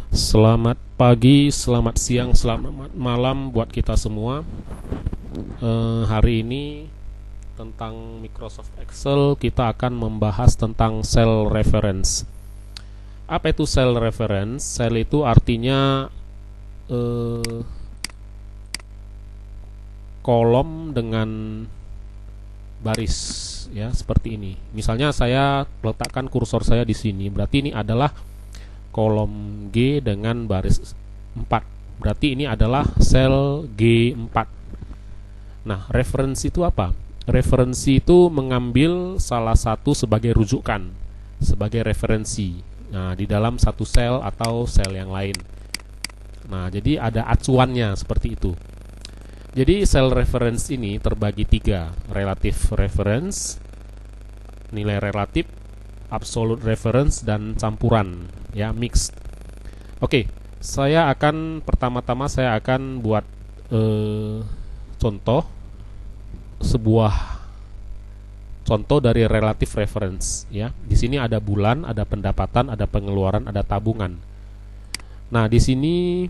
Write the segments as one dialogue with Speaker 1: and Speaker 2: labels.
Speaker 1: Selamat pagi, selamat siang, selamat malam buat kita semua. Hari ini tentang Microsoft Excel kita akan membahas tentang cell reference. Apa itu cell reference? Cell itu artinya kolom dengan baris, ya, seperti ini. Misalnya saya letakkan kursor saya di sini, berarti ini adalah kolom G dengan baris 4. Berarti ini adalah sel G4. Nah, referensi itu apa? Referensi itu mengambil salah satu sebagai rujukan, sebagai referensi. Nah, di dalam satu sel atau sel yang lain. Nah, jadi ada acuannya seperti itu. Jadi sel reference ini terbagi tiga: relative reference, nilai relatif, absolute reference, dan campuran, ya, mixed. Oke, pertama-tama saya akan buat contoh, sebuah contoh dari relative reference, ya. Di sini ada bulan, ada pendapatan, ada pengeluaran, ada tabungan. Nah, di sini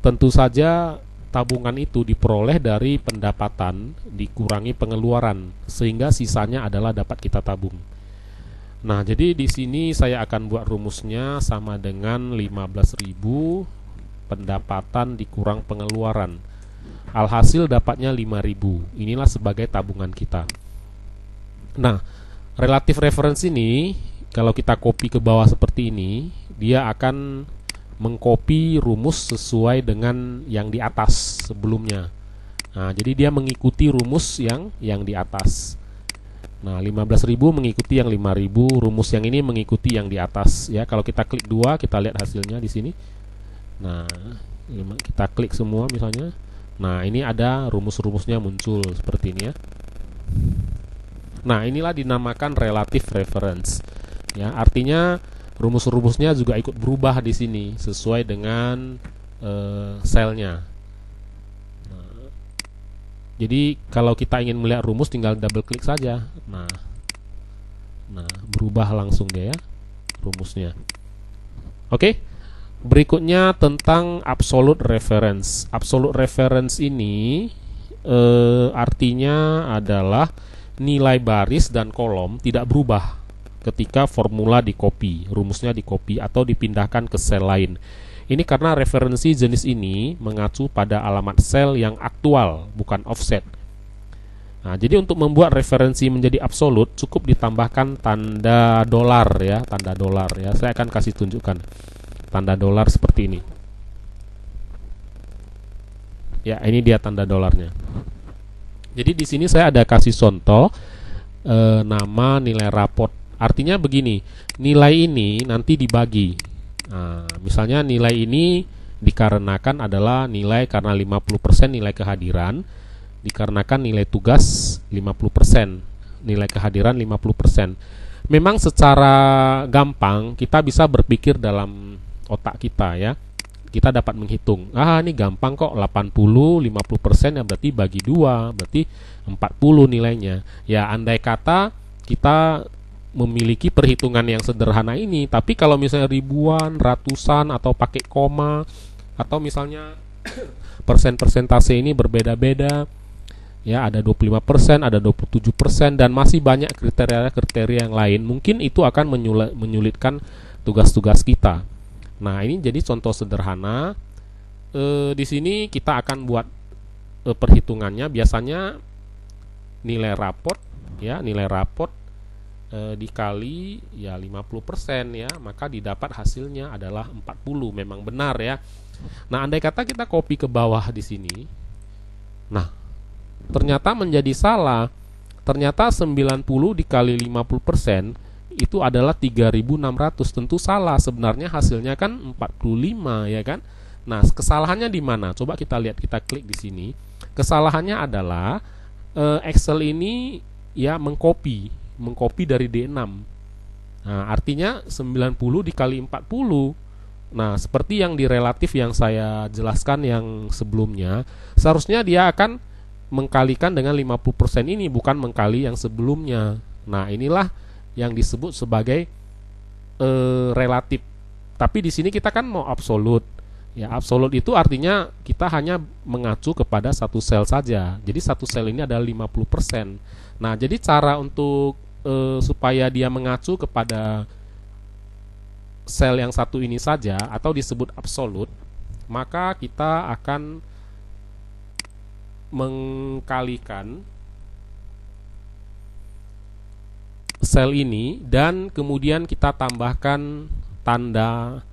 Speaker 1: tentu saja tabungan itu diperoleh dari pendapatan dikurangi pengeluaran, sehingga sisanya adalah dapat kita tabung. Nah, jadi di sini saya akan buat rumusnya sama dengan 15.000 pendapatan dikurang pengeluaran. Alhasil dapatnya 5.000. Inilah sebagai tabungan kita. Nah, relative reference ini kalau kita copy ke bawah seperti ini, dia akan mengcopy rumus sesuai dengan yang di atas sebelumnya. Nah, jadi dia mengikuti rumus yang di atas. Nah, 15.000 mengikuti yang 5.000, rumus yang ini mengikuti yang di atas, ya. Kalau kita klik 2, kita lihat hasilnya di sini. Nah, kita klik semua misalnya. Nah, ini ada rumus-rumusnya muncul seperti ini, ya. Nah, inilah dinamakan relative reference. Ya, artinya rumus-rumusnya juga ikut berubah di sini sesuai dengan selnya. Jadi kalau kita ingin melihat rumus tinggal double klik saja. Nah, berubah langsung dia, ya, rumusnya. Oke. Berikutnya tentang absolute reference. Absolute reference ini artinya adalah nilai baris dan kolom tidak berubah ketika formula di-copy, rumusnya di-copy atau dipindahkan ke sel lain. Ini karena referensi jenis ini mengacu pada alamat sel yang aktual, bukan offset. Nah, jadi untuk membuat referensi menjadi absolut cukup ditambahkan tanda dolar, ya, tanda dolar, ya. Saya akan kasih tunjukkan tanda dolar seperti ini. Ya, ini dia tanda dolarnya. Jadi di sini saya ada kasih contoh nama nilai raport. Artinya begini, nilai ini nanti dibagi. Nah, misalnya nilai ini dikarenakan adalah nilai karena 50% nilai kehadiran, dikarenakan nilai tugas 50%, nilai kehadiran 50%. Memang secara gampang kita bisa berpikir dalam otak kita, ya. Kita dapat menghitung. Ini gampang kok, 80 50% ya, berarti bagi 2, berarti 40 nilainya. Ya, andai kata kita memiliki perhitungan yang sederhana ini, tapi kalau misalnya ribuan, ratusan, atau pakai koma, atau misalnya persentase ini berbeda-beda, ya, ada 25%, ada 27%, dan masih banyak kriteria-kriteria yang lain, mungkin itu akan menyulitkan tugas-tugas kita. Nah, ini jadi contoh sederhana. Di sini kita akan buat perhitungannya. Biasanya nilai raport, ya, nilai raport dikali, ya, 50%, ya, maka didapat hasilnya adalah 40. Memang benar, ya. Nah, andai kata kita copy ke bawah di sini, nah, ternyata menjadi salah. Ternyata 90 dikali 50% itu adalah 3.600. Tentu salah. Sebenarnya hasilnya kan 45, ya kan? Nah, kesalahannya di mana? Coba kita lihat, kita klik di sini. Kesalahannya adalah Excel ini, ya, mengcopy dari D6. Nah, artinya 90 dikali 40. Nah, seperti yang di relatif yang saya jelaskan yang sebelumnya, seharusnya dia akan mengkalikan dengan 50% ini, bukan mengkali yang sebelumnya. Nah, inilah yang disebut sebagai relatif Tapi di sini kita kan mau absolut. Ya, absolut itu artinya kita hanya mengacu kepada satu sel saja. Jadi satu sel ini adalah 50%. Nah, jadi cara untuk supaya dia mengacu kepada sel yang satu ini saja atau disebut absolut, maka kita akan mengkalikan sel ini dan kemudian kita tambahkan tanda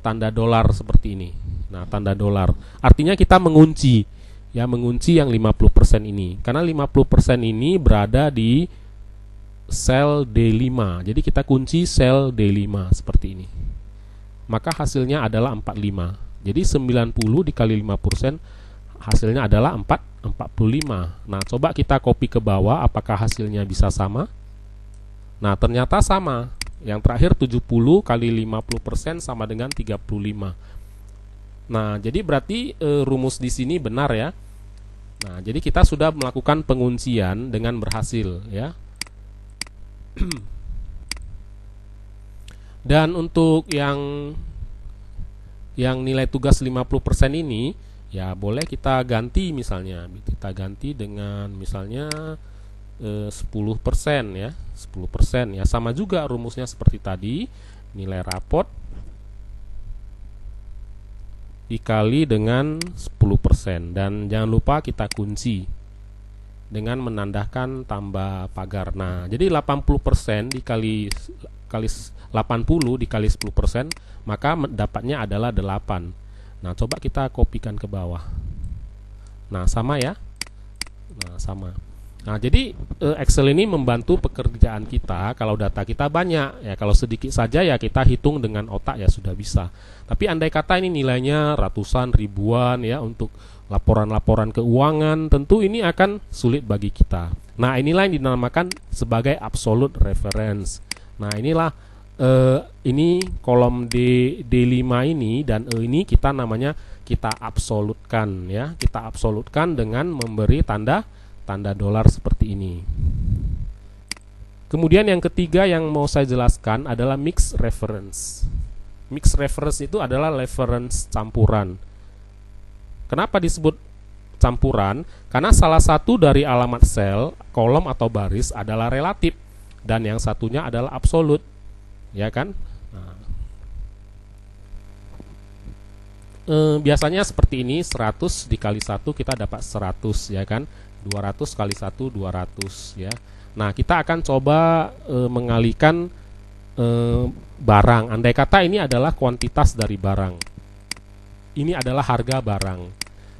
Speaker 1: tanda dolar seperti ini. Nah, tanda dolar artinya kita mengunci, ya, mengunci yang 50% ini. Karena 50% ini berada di sel D5. Jadi kita kunci sel D5 seperti ini. Maka hasilnya adalah 45. Jadi 90 dikali 5% hasilnya adalah 45. Nah, coba kita copy ke bawah, apakah hasilnya bisa sama? Nah, ternyata sama. Yang terakhir 70 kali 50% sama dengan 35. Nah, jadi berarti rumus di sini benar ya. Nah, jadi kita sudah melakukan penguncian dengan berhasil ya. Dan untuk yang nilai tugas 50% ini, ya boleh kita ganti misalnya. Kita ganti dengan misalnya 10% ya, 10% ya, sama juga rumusnya seperti tadi, nilai rapot dikali dengan 10%, dan jangan lupa kita kunci dengan menandahkan tambah pagar. Nah, jadi 80% dikali 80 dikali 10%, maka dapatnya adalah 8. Nah, coba kita kopikan ke bawah. Nah, sama ya. Nah, sama. Nah, jadi Excel ini membantu pekerjaan kita kalau data kita banyak. Ya, kalau sedikit saja ya kita hitung dengan otak ya sudah bisa. Tapi andai kata ini nilainya ratusan, ribuan ya untuk laporan-laporan keuangan, tentu ini akan sulit bagi kita. Nah, inilah yang dinamakan sebagai absolute reference. Nah, inilah ini kolom D5 ini dan E ini kita namanya kita absolutkan ya. Kita absolutkan dengan memberi tanda dolar seperti ini. Kemudian yang ketiga yang mau saya jelaskan adalah mixed reference. Mixed reference itu adalah reference campuran. Kenapa disebut campuran? Karena salah satu dari alamat sel, kolom atau baris adalah relatif dan yang satunya adalah absolut. Ya kan? Nah, biasanya seperti ini, 100 dikali 1 kita dapat 100 ya kan? 200 kali 1 200 ya. Nah, kita akan coba mengalihkan barang. Andai kata ini adalah kuantitas dari barang. Ini adalah harga barang.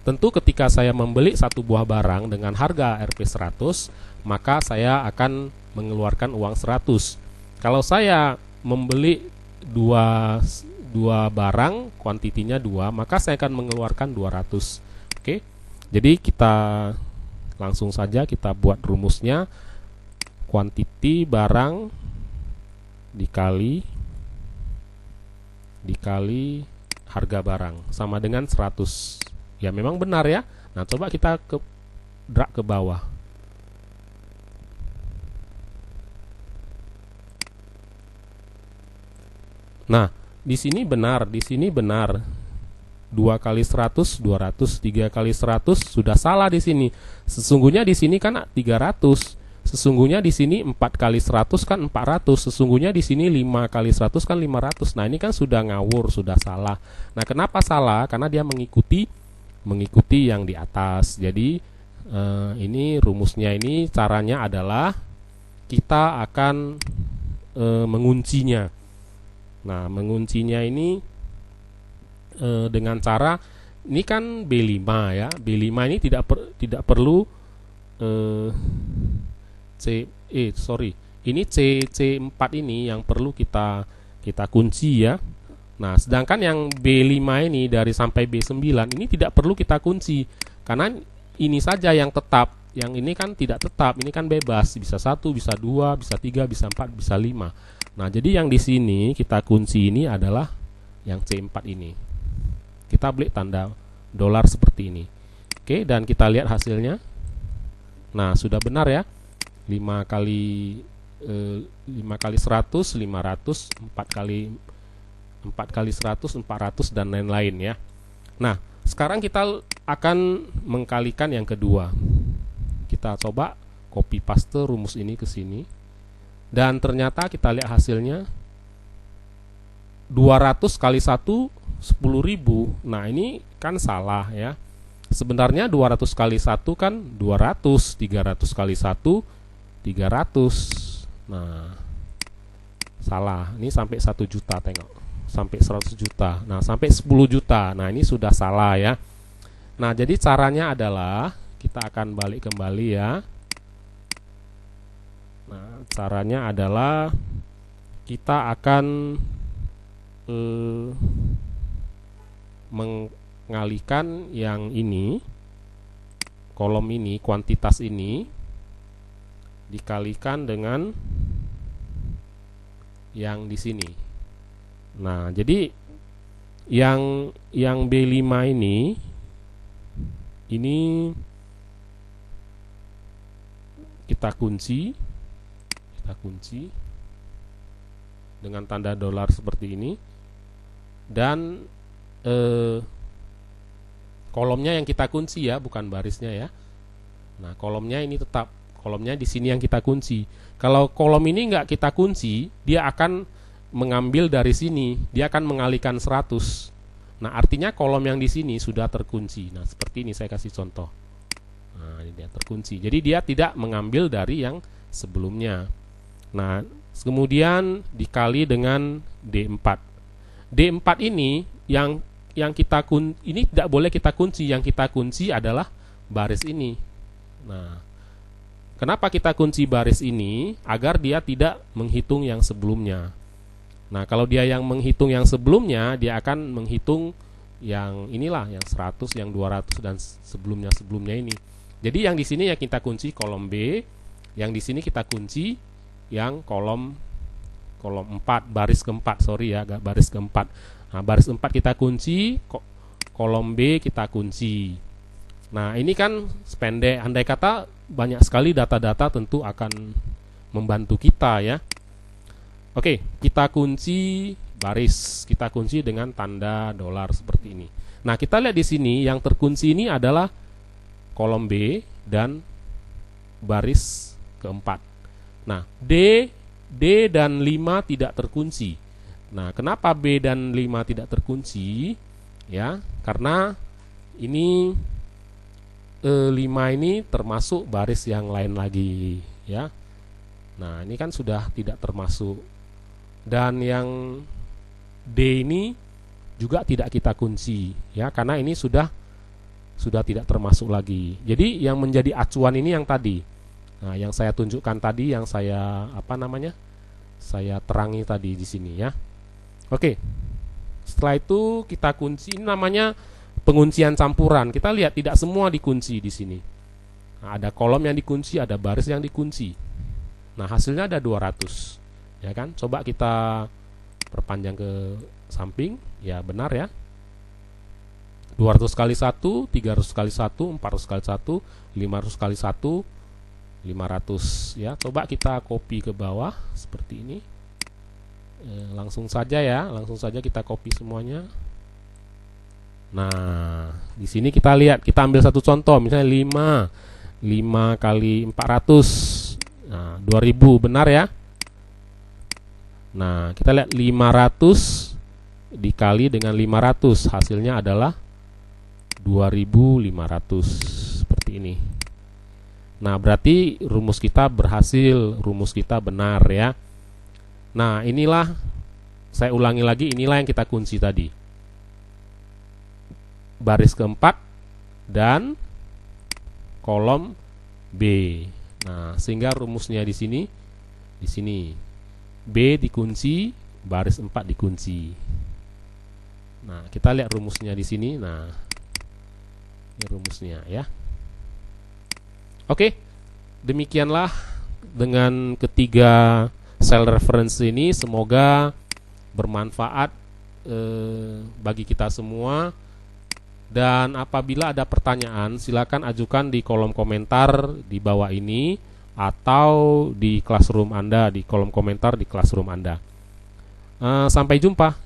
Speaker 1: Tentu ketika saya membeli satu buah barang dengan harga Rp 100, maka saya akan mengeluarkan uang 100. Kalau saya membeli dua barang, kuantitinya 2, maka saya akan mengeluarkan 200. Oke. Jadi kita langsung saja kita buat rumusnya. Kuantiti barang dikali harga barang sama dengan 100. Ya memang benar ya. Nah, coba kita drag ke bawah. Nah, di sini benar. 2 kali 100 200, 3 kali 100 sudah salah di sini. Sesungguhnya di sini kan 300. Sesungguhnya di sini 4 kali 100 kan 400. Sesungguhnya di sini 5 kali 100 kan 500. Nah, ini kan sudah ngawur, sudah salah. Nah, kenapa salah? Karena dia mengikuti yang di atas. Jadi ini rumusnya, ini caranya adalah kita akan menguncinya. Nah, menguncinya ini dengan cara ini kan B5 ya. B5 ini tidak perlu ini C4 ini yang perlu kita kunci ya. Nah, sedangkan yang B5 ini dari sampai B9 ini tidak perlu kita kunci karena ini saja yang tetap. Yang ini kan tidak tetap, ini kan bebas, bisa 1, bisa 2, bisa 3, bisa 4, bisa 5. Nah, jadi yang di sini kita kunci ini adalah yang C4 ini. Kita beli tanda dolar seperti ini. Oke, dan kita lihat hasilnya. Nah, sudah benar ya. 5 kali 100 500, 4 kali 4 kali 100, 400 dan lain-lain ya. Nah, sekarang kita akan mengkalikan yang kedua. Kita coba copy paste rumus ini ke sini. Dan ternyata kita lihat hasilnya 200 kali 1 10.000. Nah, ini kan salah ya. Sebenarnya 200 kali 1 kan 200, 300 kali 1 300. Nah, salah. Ini sampai 1 juta, tengok. Sampai 100 juta. Nah, sampai 10 juta. Nah, ini sudah salah ya. Nah, jadi caranya adalah kita akan balik kembali ya. Nah, caranya adalah kita akan mengalihkan yang ini, kolom ini, kuantitas ini dikalikan dengan yang di sini. Nah, jadi yang B5 ini kita kunci dengan tanda dolar seperti ini, dan kolomnya yang kita kunci ya, bukan barisnya ya. Nah, kolomnya ini tetap, kolomnya di sini yang kita kunci. Kalau kolom ini nggak kita kunci, dia akan mengambil dari sini, dia akan mengalihkan 100. Nah, artinya kolom yang di sini sudah terkunci. Nah, seperti ini saya kasih contoh. Nah, ini dia terkunci. Jadi dia tidak mengambil dari yang sebelumnya. Nah, kemudian dikali dengan D4. D4 ini yang kita ini tidak boleh kita kunci. Yang kita kunci adalah baris ini. Nah, kenapa kita kunci baris ini? Agar dia tidak menghitung yang sebelumnya. Nah, kalau dia yang menghitung yang sebelumnya, dia akan menghitung yang inilah, yang 100, yang 200 dan sebelumnya ini. Jadi yang di sini yang kita kunci kolom B, yang di sini kita kunci yang kolom 4, baris keempat, sorry ya, baris keempat. Nah, baris 4 kita kunci, kolom B kita kunci. Nah, ini kan sependek, andai kata banyak sekali data-data tentu akan membantu kita ya. Oke, kita kunci baris, kita kunci dengan tanda dolar seperti ini. Nah, kita lihat di sini yang terkunci ini adalah kolom B dan baris keempat. Nah, D dan 5 tidak terkunci. Nah, kenapa B dan 5 tidak terkunci? Ya, karena ini 5 ini termasuk baris yang lain lagi ya. Nah, ini kan sudah tidak termasuk. Dan yang D ini juga tidak kita kunci ya, karena ini sudah tidak termasuk lagi. Jadi yang menjadi acuan ini yang tadi. Nah, yang saya tunjukkan tadi, yang saya saya terangi tadi di sini ya. Oke. Setelah itu kita kunci, ini namanya penguncian campuran. Kita lihat tidak semua dikunci di sini. Nah, ada kolom yang dikunci, ada baris yang dikunci. Nah, hasilnya ada 200. Ya kan? Coba kita perpanjang ke samping. Ya, benar ya. 200 kali 1, 300 kali 1, 400 kali 1, 500 kali 1, 500 ya. Coba kita copy ke bawah seperti ini. Langsung saja ya, langsung saja kita copy semuanya. Nah, di sini kita lihat, kita ambil satu contoh, misalnya 5 kali 400. Nah, 2000, benar ya? Nah, kita lihat 500 dikali dengan 500, hasilnya adalah 2500 seperti ini. Nah, berarti rumus kita berhasil, rumus kita benar ya. Nah, inilah, saya ulangi lagi, inilah yang kita kunci tadi. Baris keempat dan kolom B. Nah, sehingga rumusnya di sini B dikunci, baris 4 dikunci. Nah, kita lihat rumusnya di sini. Nah, ini rumusnya ya. Oke, demikianlah dengan ketiga cell reference ini, semoga bermanfaat bagi kita semua. Dan apabila ada pertanyaan, silakan ajukan di kolom komentar di bawah ini atau di Classroom Anda, di kolom komentar di Classroom Anda. Sampai jumpa.